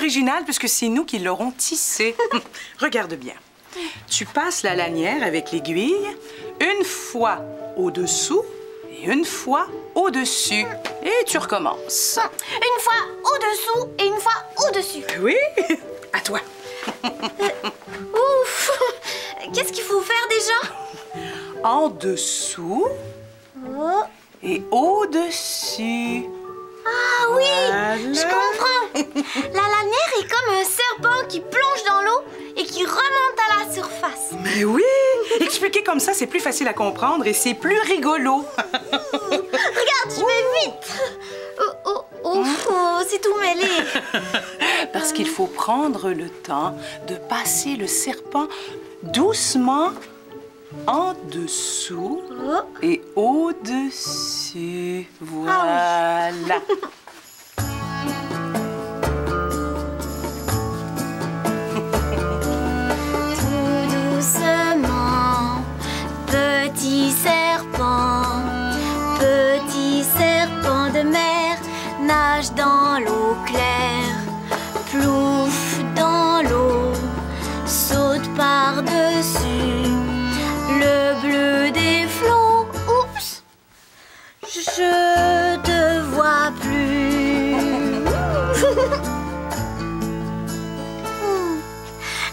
original puisque c'est nous qui l'aurons tissé. Regarde bien. Tu passes la lanière avec l'aiguille une fois au-dessous et une fois au-dessus. Et tu recommences. Une fois au-dessous et une fois au-dessus. Oui, à toi. Ouf! Qu'est-ce qu'il faut faire déjà? En dessous et au-dessus. Ah oui, voilà. Je comprends. La lanière est comme un serpent qui plonge dans l'eau et qui remonte à la surface. Mais oui, expliquer comme ça, c'est plus facile à comprendre et c'est plus rigolo. Regarde, je vais vite. Oh, c'est tout mêlé. Parce qu'il faut prendre le temps de passer le serpent doucement en dessous et au-dessus. Voilà. Tout doucement, petit serpent de mer, nage dans l'eau claire, plouffe dans l'eau, saute par-dessus le bleu des flots. Oups, je te vois plus.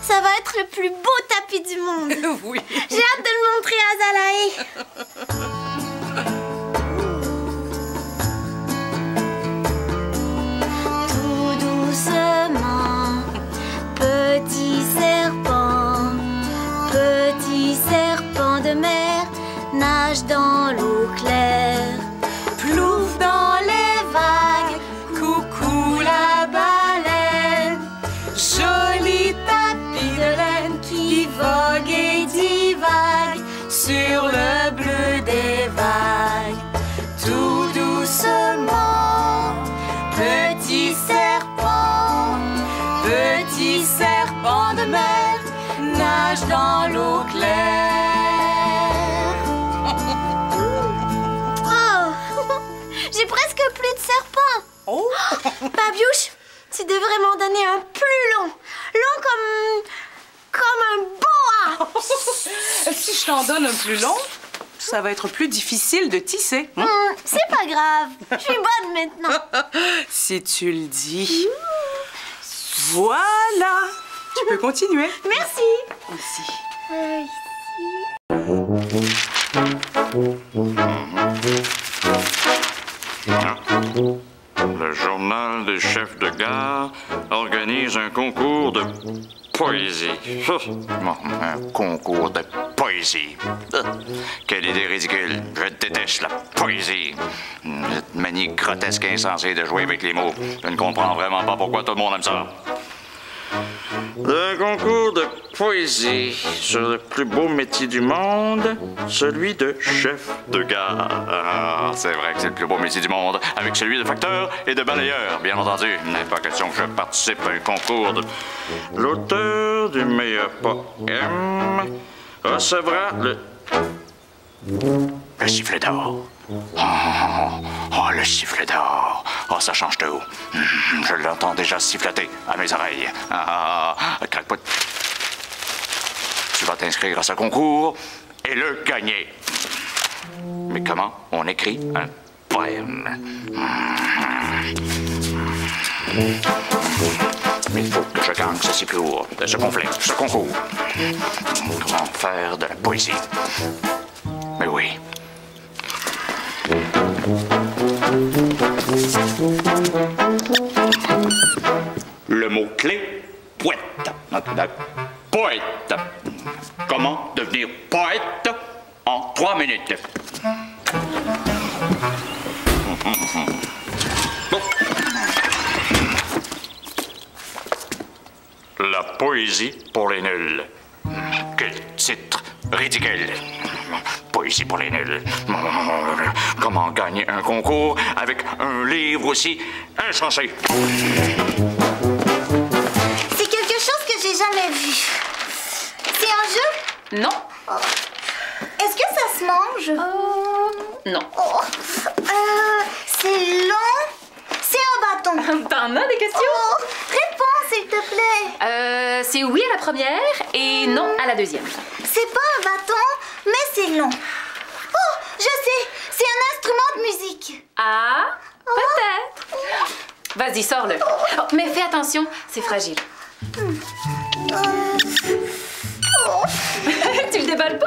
Ça va être le plus beau tapis du monde. Oui. J'ai hâte de le montrer à Zalaé. Tout doucement, petit serpent de mer, nage dans l'eau claire, plouffe dans les vagues, coucou la baleine, joli tapis de laine qui vogue et divague sur le bleu des vagues. Tout doucement, petit serpent de mer, nage dans l'eau claire. Oh, j'ai presque plus de serpents. Oh. Babiouche, tu devrais m'en donner un plus long. Long comme un boa. Si je t'en donne un plus long, ça va être plus difficile de tisser. Hein? C'est pas grave, je suis bonne maintenant. Si tu le dis. Voilà. Tu peux continuer. Merci. Ici. Le journal des chefs de gare organise un concours de poésie. Bon, un concours de poésie. Quelle idée ridicule. Je déteste la poésie. Cette manie grotesque et insensée de jouer avec les mots. Je ne comprends vraiment pas pourquoi tout le monde aime ça. Un concours de poésie sur le plus beau métier du monde, celui de chef de gare. Ah, c'est vrai que c'est le plus beau métier du monde, avec celui de facteur et de balayeur, bien entendu. Il n'est pas question que je participe à un concours de... L'auteur du meilleur poème recevra le sifflet d'or. Oh, le sifflet d'or. Oh, ça change tout. Je l'entends déjà siffloter à mes oreilles. Craque-pout. Tu vas t'inscrire à ce concours et le gagner. Mais comment on écrit un poème? Il faut que je gagne ce sifflour, ce conflit, ce concours. Comment faire de la poésie? Mais oui. Le mot-clé, poète. Poète. Comment devenir poète en 3 minutes? La poésie pour les nuls. Quel titre ridicule. Poésie pour les nuls. Comment gagner un concours avec un livre aussi insensé? C'est quelque chose que j'ai jamais vu. C'est un jeu? Non. Est-ce que ça se mange? Non. C'est long. C'est un bâton. T'en as des questions? Réponse s'il te plaît. C'est oui à la première et non à la deuxième. C'est pas un bâton, mais c'est long. Oh, je sais, c'est un instrument de musique. Ah, peut-être. Vas-y, sors-le. Oh, mais fais attention, c'est fragile. Tu le déballes pas?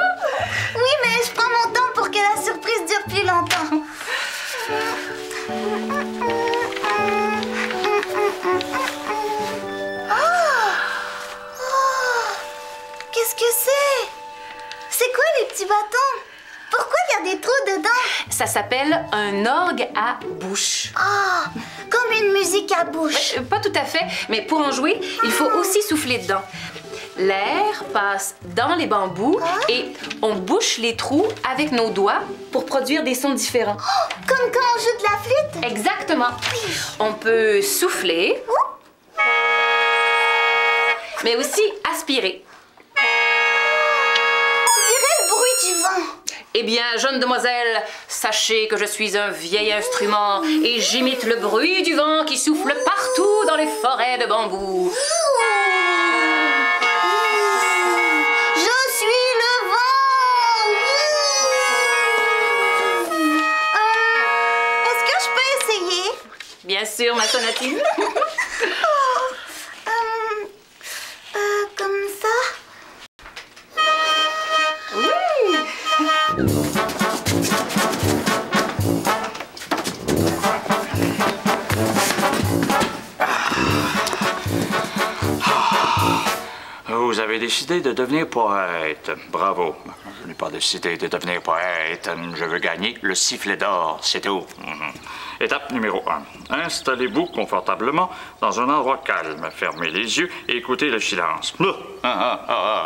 Oui, mais je prends mon temps pour que la surprise dure plus longtemps. Qu'est-ce que c'est? C'est quoi les petits bâtons? Pourquoi il y a des trous dedans? Ça s'appelle un orgue à bouche. Ah, comme une musique à bouche. Pas tout à fait, mais pour en jouer, il faut aussi souffler dedans. L'air passe dans les bambous et on bouche les trous avec nos doigts pour produire des sons différents. Oh, comme quand on joue de la flûte? Exactement. On peut souffler, mais aussi aspirer. On dirait le bruit du vent. Eh bien, jeune demoiselle, sachez que je suis un vieil instrument et j'imite le bruit du vent qui souffle partout dans les forêts de bambou. Je suis le vent. Est-ce que je peux essayer? Bien sûr, ma sonatine. Comme ça? Vous avez décidé de devenir poète. Bravo. Je n'ai pas décidé de devenir poète. Je veux gagner le sifflet d'or, c'est tout. Étape numéro 1. Installez-vous confortablement dans un endroit calme. Fermez les yeux et écoutez le silence.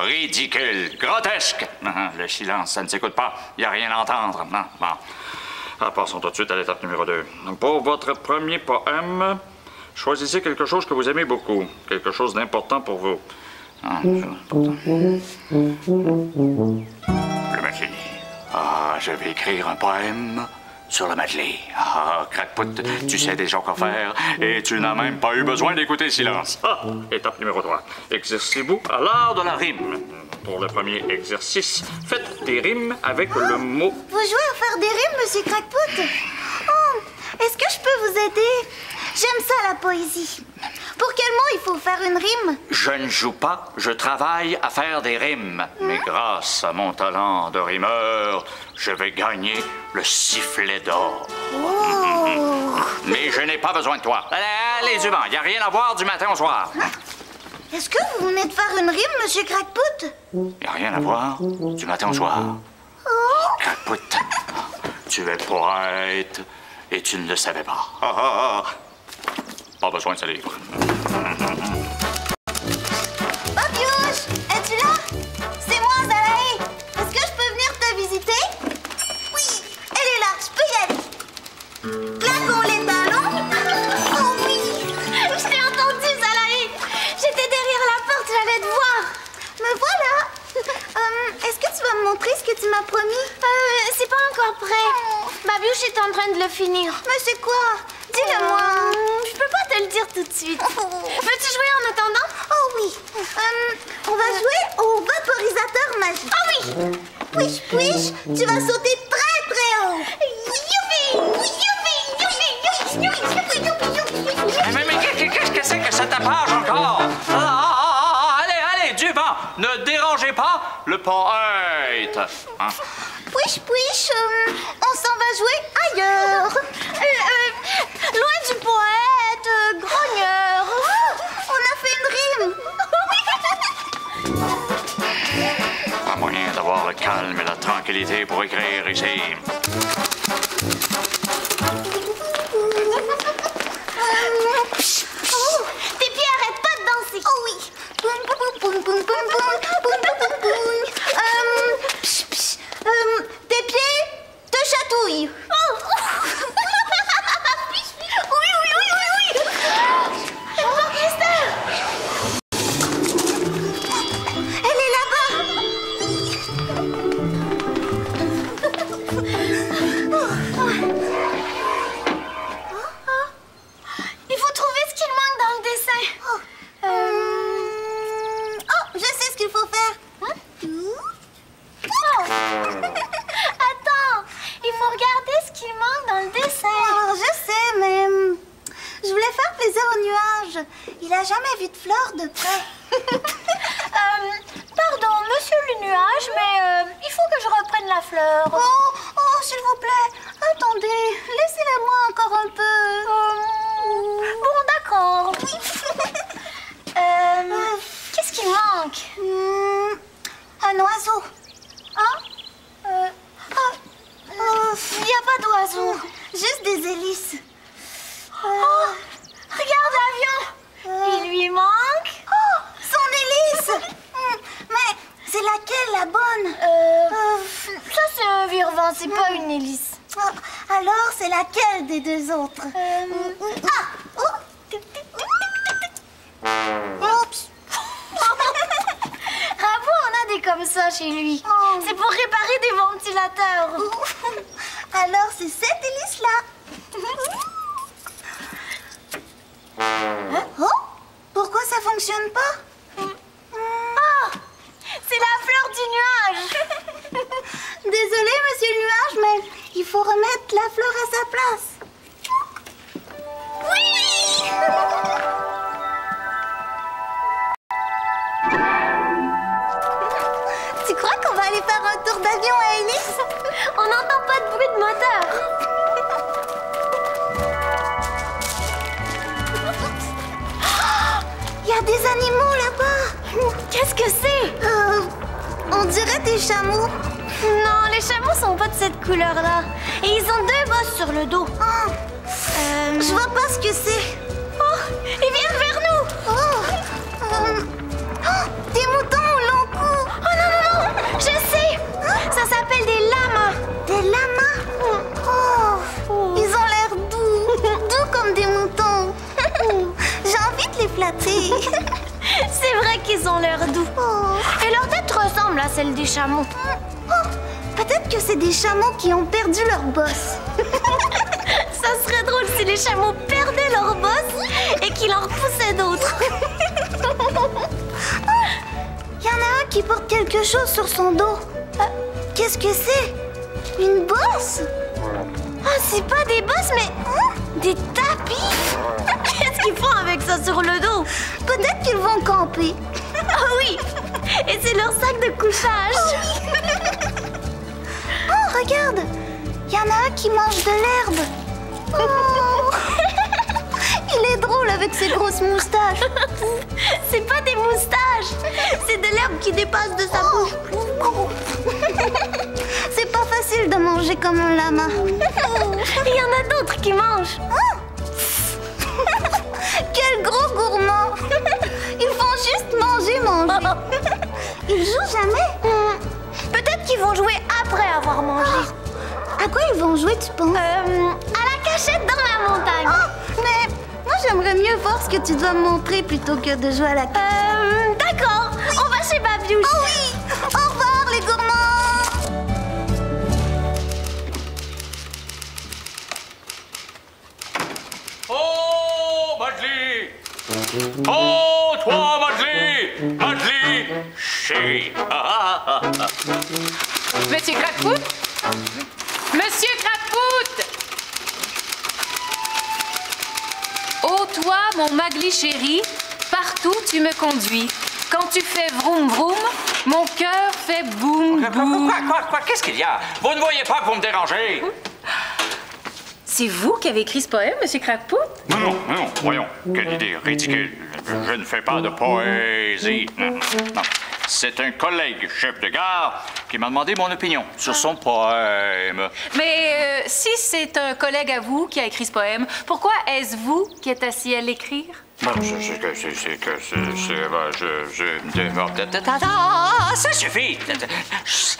Ridicule, grotesque. Le silence, ça ne s'écoute pas. Il n'y a rien à entendre. Bon. Passons tout de suite à l'étape numéro 2. Pour votre premier poème, choisissez quelque chose que vous aimez beaucoup. Quelque chose d'important pour vous. Le Madeleine. Je vais écrire un poème sur le Madeleine. Crackpot, tu sais déjà quoi faire et tu n'as même pas eu besoin d'écouter silence. Étape numéro 3. Exercez-vous à l'art de la rime. Pour le premier exercice, faites des rimes avec le mot. Vous jouez à faire des rimes, Monsieur Crackpot? Oh, est-ce que je peux vous aider? J'aime ça, la poésie. Pour quel mot il faut faire une rime? Je ne joue pas, je travaille à faire des rimes. Mais grâce à mon talent de rimeur, je vais gagner le sifflet d'or. Mais je n'ai pas besoin de toi. Allez, du vent, il n'y a rien à voir du matin au soir. Est-ce que vous venez de faire une rime, Monsieur Crackpot? Il n'y a rien à voir du matin au soir. Crackpot, tu es poète et tu ne le savais pas. Pas besoin de ce livre. Babiouche, es-tu là? C'est moi, Zalaé. Est-ce que je peux venir te visiter? Oui, elle est là, je peux y aller. Claquons les talons. Oh oui, je t'ai entendu, Zalaé. J'étais derrière la porte, j'allais te voir. Me voilà. Est-ce que tu vas me montrer ce que tu m'as promis? C'est pas encore prêt. Babiouche est en train de le finir. Mais c'est quoi? Dis-le-moi. Je peux pas te le dire tout de suite. Veux-tu jouer en attendant? Oh oui. On va jouer au vaporisateur magique. Ah oui. Push, push, tu vas sauter très très haut. Youpi! Youpi! Youpi! Youpi! Mais qu'est-ce que c'est que cette tapage encore? Allez, du vent! Ne dérangez pas le poète! Push, push, on s'en va jouer ailleurs. Loin du poète, grogneur. On a fait une rime. Pas moyen d'avoir le calme et la tranquillité pour écrire ici. Tes pieds arrêtent pas de danser. Oh oui. Tes pieds te chatouillent. Oui. Bonjour, Christelle. Elle est là-bas. Il faut trouver ce qu'il manque dans le dessin. Il a jamais vu de fleurs de près. Pardon, monsieur le nuage, mais il faut que je reprenne la fleur. Oh, s'il vous plaît, attendez, laissez-les-moi encore un peu. Bon, d'accord. Qu'est-ce qui manque? Un oiseau. Il n'y a pas d'oiseau. Juste des hélices. Regarde l'avion. Il lui manque. Son hélice. Mais c'est laquelle la bonne? Ça, c'est un virevent, c'est pas une hélice. Alors, c'est laquelle des deux autres? Oups. Bravo, on a des comme ça chez lui. C'est pour réparer des ventilateurs. Alors, c'est cette hélice-là. Oh, pourquoi ça fonctionne pas? C'est la fleur du nuage. Désolé, monsieur le nuage, mais il faut remettre la fleur à sa place. Oui! Tu crois qu'on va aller faire un tour d'avion à hélice? On n'entend pas de bruit de moteur. Il y a des animaux là-bas. Qu'est-ce que c'est? On dirait des chameaux. Non, les chameaux sont pas de cette couleur-là. Et ils ont deux bosses sur le dos. Je vois pas ce que c'est. Ils viennent vers nous. Des moutons au long cou. Oh non, non, non, je sais. Ça s'appelle des lamas. Des lamas. Ils ont l'air doux comme des moutons. J'ai envie de les flatter. C'est vrai qu'ils ont l'air doux. Et leur tête ressemble à celle des chameaux. Peut-être que c'est des chameaux qui ont perdu leur bosse. Ça serait drôle si les chameaux perdaient leur bosse et qu'ils en repoussaient d'autres. Il y en a un qui porte quelque chose sur son dos. Qu'est-ce que c'est? Une bosse? C'est pas des bosses, mais des tapis. Qu'est-ce qu'ils font avec ça sur le dos? Peut-être qu'ils vont camper. Oui, et c'est leur sac de couchage. Regarde, il y en a un qui mange de l'herbe. Il est drôle avec ses grosses moustaches. C'est pas des moustaches, c'est de l'herbe qui dépasse de sa bouche. C'est pas facile de manger comme un lama. Il y en a d'autres qui mangent. Quel gros gourmand. Ils font juste manger. Ils jouent jamais. Peut-être qu'ils vont jouer après avoir mangé. À quoi ils vont jouer, tu penses? À la cachette dans la montagne. Mais moi, j'aimerais mieux voir ce que tu dois me montrer plutôt que de jouer à la cachette. D'accord, on va chez Babiouche. Oh oui! Au revoir, les gourmands! Oh, Madeleine! Oh, toi, Madeleine! Madeleine, chérie! Monsieur Crackfoot? Monsieur Crackfoot! Oh, toi, mon Magli chéri, partout tu me conduis. Quand tu fais vroom vroom, mon cœur fait boum boum. Quoi? Qu'est-ce qu'il y a? Vous ne voyez pas que vous me dérangez? C'est vous qui avez écrit ce poème, Monsieur Crackfoot? Non, voyons, quelle idée ridicule. Je ne fais pas de poésie. Non. C'est un collègue chef de gare qui m'a demandé mon opinion sur son poème. Mais si c'est un collègue à vous qui a écrit ce poème, pourquoi est-ce vous qui êtes assis à l'écrire? Ça suffit.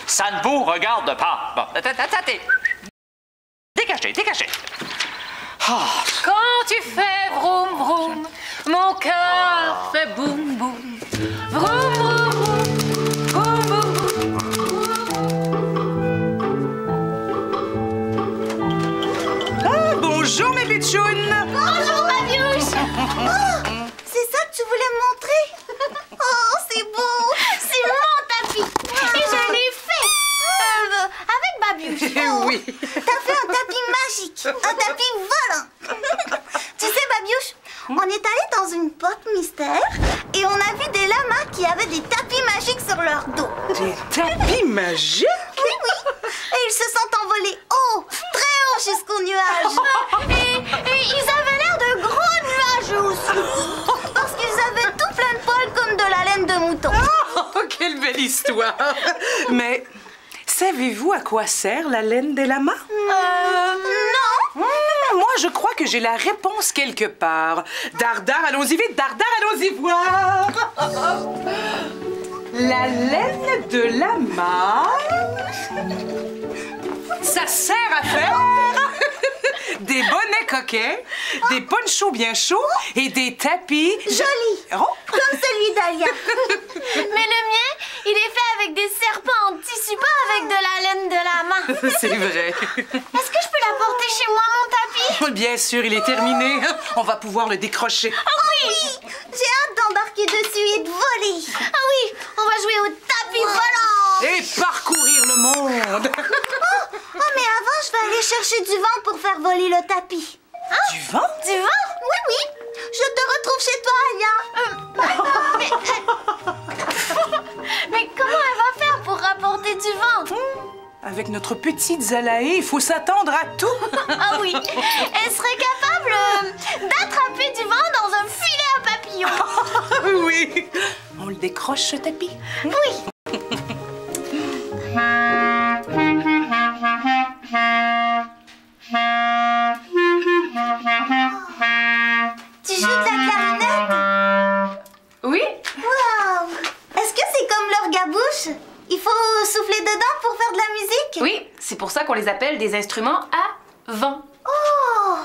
Ça ne vous regarde pas. Bon, attendez. Dégagez. Quand tu fais vroom vroom, mon cœur fait boum boum. Vroom vroom vroom, boum boum boum. Bonjour, mes bitchounes. Bonjour, Babiouche. C'est ça que tu voulais me montrer? Oh, c'est beau! C'est mon tapis. Et je l'ai fait avec Babiouche. Oui. T'as fait un tapis magique, un tapis volant. Tu sais, Babiouche, on est allé dans une porte mystère et on a vu des lamas qui avaient des tapis magiques sur leur dos. Des tapis magiques? Oui, oui. Et ils se sont envolés haut, très haut jusqu'aux nuages. Et ils avaient l'air de gros nuages aussi. Parce qu'ils avaient tout plein de poils comme de la laine de mouton. Oh, quelle belle histoire! Mais savez-vous à quoi sert la laine des lamas? Non. Moi, je crois que j'ai la réponse quelque part. Dardar, allons-y vite, Dardar, allons-y voir! La laine de lama, ça sert à faire des bonnets coquets, des ponchos bien chauds et des tapis... Joli. Oh. Comme celui d'Alia. Mais le mien, il est fait avec des serpents en tissu, pas avec de la laine de lama. C'est vrai. Est-ce que je peux l'apporter chez moi, mon tapis? Bien sûr, il est terminé. On va pouvoir le décrocher. Oh oui. J'ai hâte d'embarquer dessus et de voler. Ah oui, on va jouer au tapis volant. Et parcourir le monde. Oh, mais avant, je vais aller chercher du vent pour faire voler le tapis. Du vent? Du vent? Oui, oui. Je te retrouve chez toi, Alia. Mais comment elle va faire pour rapporter du vent? Avec notre petite Zalaé, il faut s'attendre à tout. Ah oui, elle serait capable d'attraper du vent dans un filet à papillons. Oui. On le décroche, ce tapis? Oui. Tu joues de la clarinette? Oui? Waouh! Est-ce que c'est comme l'orgabouche? Il faut souffler dedans pour faire de la musique? Oui, c'est pour ça qu'on les appelle des instruments à vent. Oh!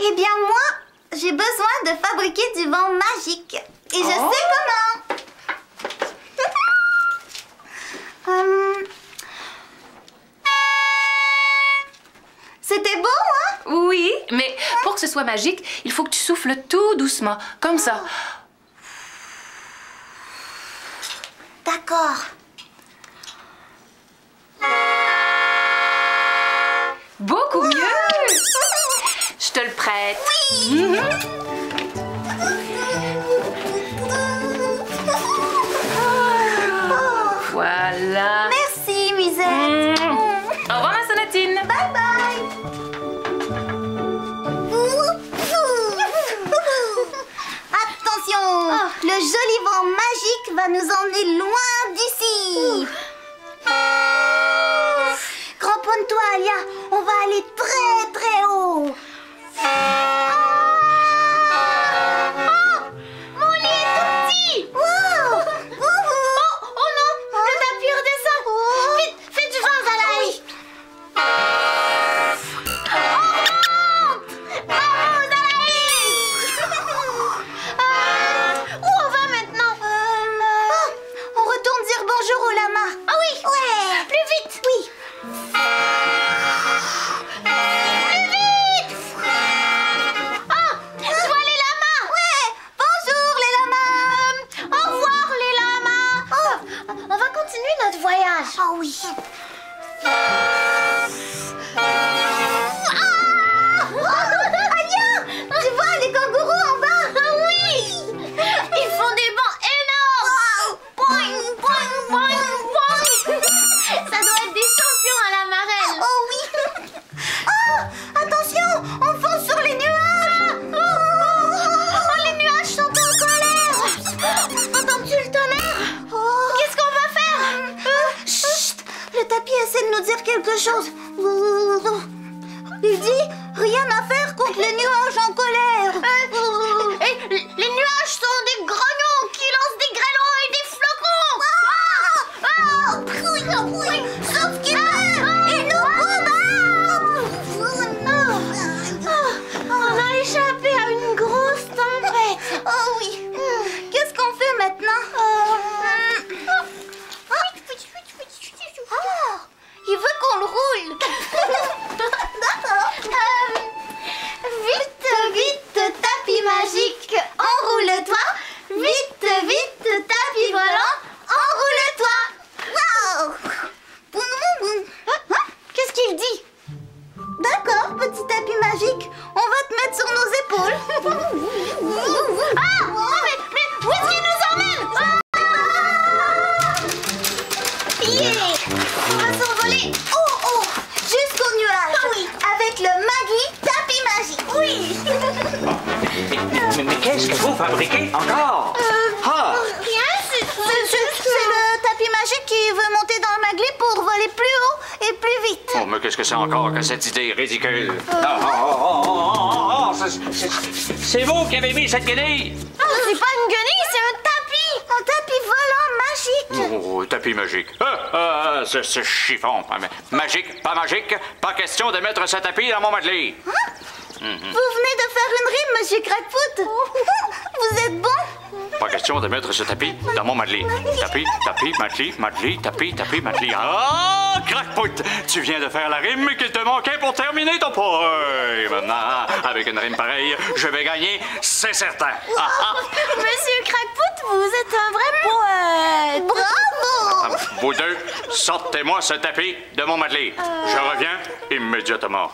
Eh bien, moi, j'ai besoin de fabriquer du vent magique. Et je sais comment. C'était beau, hein? Oui, mais pour que ce soit magique, il faut que tu souffles tout doucement, comme ça. D'accord. Beaucoup mieux! Je te le prête. Voilà. Merci, Musette. Au revoir, ma sonatine. Bye bye. Attention, le joli vent magique va nous emmener loin d'ici. Cramponne-toi, Alia, on va aller très très haut. Mon lit est tout petit. Oh non, le tapis redescend. Vite, fais du vent, Zalaï. Bravo, Zalaï. Où on va maintenant? On retourne dire bonjour au lama. Ah oui. Ouais. Plus vite. Oui. Plus vite. Ah, je vois les lamas. Ouais. Bonjour les lamas. Au revoir, les lamas. On va continuer notre voyage. Oh oui. Alia, tu vois les kangourous en bas? Oui. Ils font des bancs énormes. Boing, boing, boing, boing. Ça doit être des champions à la marelle. Oh oui. Attention, on fonce sur les nuages. Oh, les nuages sont en colère. Entends-tu le tonnerre? Qu'est-ce qu'on va faire? Chut, le tapis essaie de nous dire quelque chose. Il dit rien à faire contre les nuages en colère. Les nuages sont des grognons qui lancent des grêlons et des flocons. Sauf qu'il meurt et nous On a échappé à une grosse tempête. Oh oui. Qu'est-ce qu'on fait maintenant? Il veut qu'on le roule. D'accord. Vite, vite, tapis fabriquer encore? Ah! Rien, c'est le tapis magique qui veut monter dans le Magli pour voler plus haut et plus vite. Oh, mais qu'est-ce que c'est encore que cette idée ridicule? C'est vous qui avez mis cette guenille? C'est pas une guenille, c'est un tapis! Un tapis volant magique. Oh, tapis magique. Ce chiffon. Magique, pas magique, pas question de mettre ce tapis dans mon Madli. Vous venez de faire une rime, Monsieur Crackfoot. Vous êtes bon? Pas question de mettre ce tapis dans mon Madli. Tapis, tapis, Madli, Madli, tapis, tapis, Madli. Ah, Crackfoot, tu viens de faire la rime qu'il te manquait pour terminer ton poème. Avec une rime pareille, je vais gagner, c'est certain. Monsieur Crackfoot, vous êtes un vrai poète! Bravo! Vous deux, sortez-moi ce tapis de mon Madli. Je reviens immédiatement.